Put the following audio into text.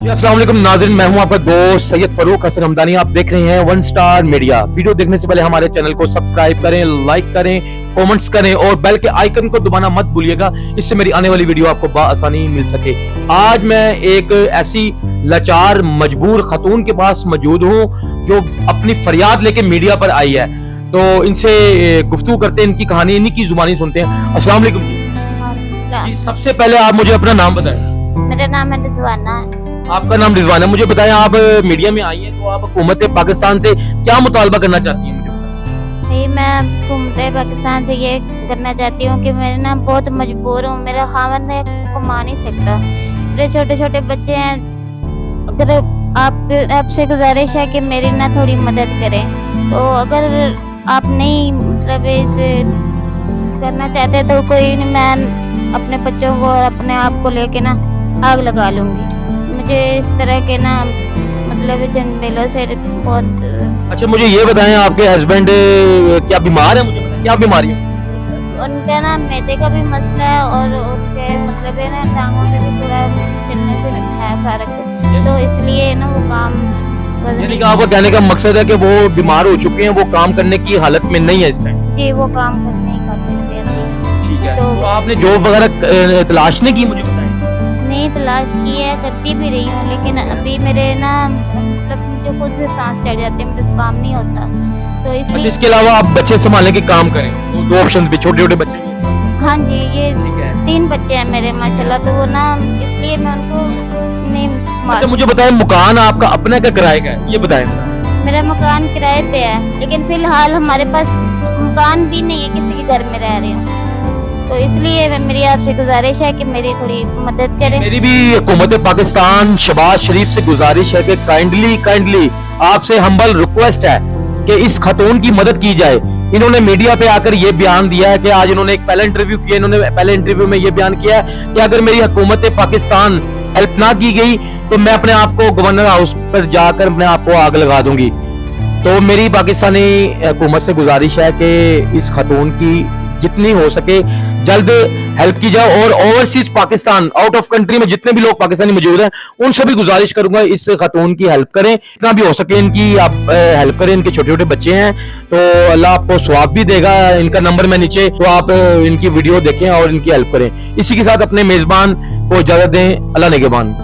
अस्सलाम वालेकुम नाज़रीन, मैं हूं आपका दोस्त सैयद फरूक हसन हमदानी। आप देख रहे हैं वन स्टार मीडिया। वीडियो देखने से पहले हमारे चैनल को सब्सक्राइब करें, लाइक करें, कमेंट्स करें और बेल के आइकन को दबाना मत भूलिएगा, इससे मेरी आने वाली वीडियो आपको बआसानी मिल सके। आज मैं एक ऐसी लाचार मजबूर खतून के पास मौजूद हूं जो अपनी फरियाद लेके मीडिया पर आई है, तो इनसे गुफ्तगू करते हैं, इनकी कहानी इन्हीं की जुबानी सुनते हैं। अस्सलाम वालेकुम जी, सबसे पहले आप मुझे अपना नाम बताएं। मेरा नाम है रिजवाना है। आपका नाम रिजवाना। मुझे बताएं, आप मीडिया में आई हैं तो आप हुकूमत पाकिस्तान से क्या मुतालबा करना चाहती हैं? मुझे बताएं। नहीं, मैं हुकूमत पाकिस्तान से ये करना चाहती हूँ कि मैं ना बहुत मजबूर हूँ, मेरा खावंद है, कमा नहीं सकता, मेरे छोटे छोटे बच्चे हैं। अगर आपसे गुजारिश है कि मेरी ना थोड़ी मदद करें, तो अगर आप नहीं मतलब इसे करना चाहते तो कोई नहीं, मैं अपने बच्चों को और अपने आप को लेके ना आग लगा लूंगी। मुझे इस तरह के ना मतलब झंडेलों से बहुत। अच्छा, मुझे ये बताएं, आपके हस्बैंड क्या बीमार है? मुझे बताएं क्या बीमारी है? उनका ना मैदे का भी मसला है और उनके मतलब है ना टांगों में भी थोड़ा चलने से है फर्क, तो इसलिए ना वो काम यानी कि आपका कहने का मकसद है कि वो बीमार हो चुके हैं, वो काम करने की हालत में नहीं है इस टाइम? जी, वो काम करने ही कर सकते हैं। ठीक है, तो आपने जॉब वगैरह तलाश नहीं की? मुझे बताएं। नहीं तलाश की है, करती भी रही हूँ, लेकिन अभी मेरे ना मतलब मुझे खुद से सांस चढ़ जाती है, मेरे से काम नहीं होता, तो अच्छा, इसलिए। इसके अलावा आप बच्चे संभालने के काम करें तो दो ऑप्शन भी, छोटे छोटे बच्चे भी। हाँ जी, ये ठीक है। 3 बच्चे हैं मेरे माशाल्लाह, तो वो ना इसलिए मैं उनको नहीं अच्छा, मुझे बताएं, मकान आपका अपना का किराए का है? ये बताएं। मेरा मकान किराए पे है, लेकिन फिलहाल हमारे पास मकान भी नहीं है, किसी के घर में रह रही हूँ, तो इसलिए मेरी आपसे गुजारिश है कि मेरी थोड़ी मदद करें। मेरी भी हुकूमत पाकिस्तान शहबाज शरीफ से गुजारिश है कि काइंडली आपसे हम्बल रिक्वेस्ट है कि इस खतून की मदद की जाए। इन्होंने मीडिया पे आकर ये बयान दिया है कि आज इन्होंने एक पहले इंटरव्यू किया, इन्होंने पहले इंटरव्यू में ये बयान किया है कि अगर मेरी हुकूमत पाकिस्तान हेल्प ना की गई तो मैं अपने आप को गवर्नर हाउस पर जाकर अपने आप को आग लगा दूंगी। तो मेरी पाकिस्तानी हुकूमत से गुजारिश है कि इस खतून की जितनी हो सके जल्द हेल्प की जाए, और overseas Pakistan out of country में जितने भी लोग पाकिस्तानी मौजूद हैं उन सभी गुजारिश करूंगा इस खतून की हेल्प करें, जितना भी हो सके इनकी आप हेल्प करें। इनके छोटे छोटे बच्चे हैं, तो अल्लाह आपको सवाब भी देगा। इनका नंबर मैं नीचे, तो आप इनकी वीडियो देखें और इनकी हेल्प करें। इसी के साथ अपने मेजबान को इजाजत दें। अल्लाह निगहबान।